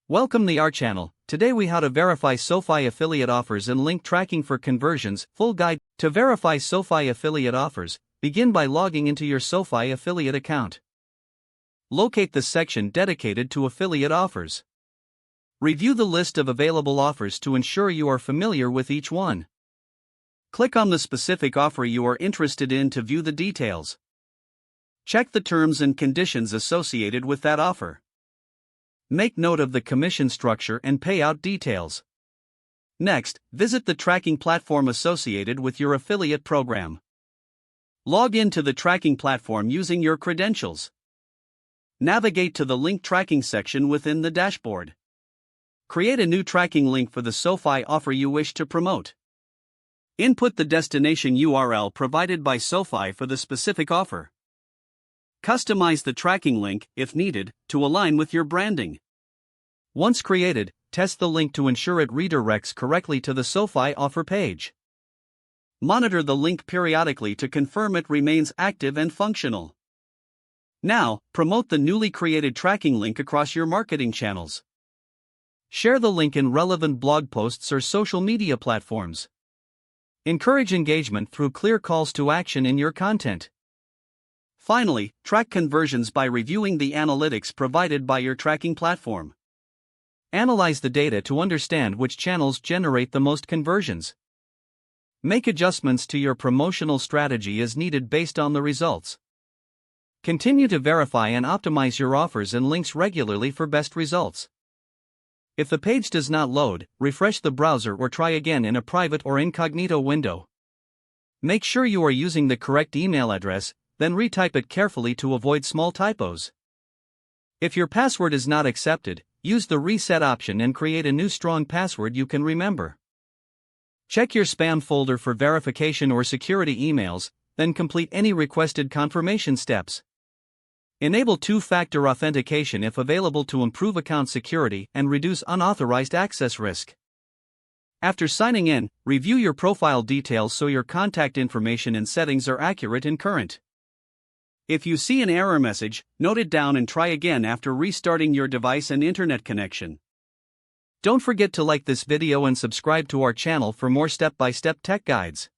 Welcome to our channel. Today we how to verify SoFi affiliate offers and link tracking for conversions. Full guide. To verify SoFi affiliate offers, begin by logging into your SoFi affiliate account. Locate the section dedicated to affiliate offers. Review the list of available offers to ensure you are familiar with each one. Click on the specific offer you are interested in to view the details. Check the terms and conditions associated with that offer. Make note of the commission structure and payout details. Next, visit the tracking platform associated with your affiliate program. Log in to the tracking platform using your credentials. Navigate to the link tracking section within the dashboard. Create a new tracking link for the SoFi offer you wish to promote. Input the destination URL provided by SoFi for the specific offer. Customize the tracking link, if needed, to align with your branding. Once created, test the link to ensure it redirects correctly to the SoFi offer page. Monitor the link periodically to confirm it remains active and functional. Now, promote the newly created tracking link across your marketing channels. Share the link in relevant blog posts or social media platforms. Encourage engagement through clear calls to action in your content. Finally, track conversions by reviewing the analytics provided by your tracking platform. Analyze the data to understand which channels generate the most conversions. Make adjustments to your promotional strategy as needed based on the results. Continue to verify and optimize your offers and links regularly for best results. If the page does not load, refresh the browser or try again in a private or incognito window. Make sure you are using the correct email address, then retype it carefully to avoid small typos. If your password is not accepted, use the reset option and create a new strong password you can remember. Check your spam folder for verification or security emails, then complete any requested confirmation steps. Enable two-factor authentication if available to improve account security and reduce unauthorized access risk. After signing in, review your profile details so your contact information and settings are accurate and current. If you see an error message, note it down and try again after restarting your device and internet connection. Don't forget to like this video and subscribe to our channel for more step-by-step tech guides.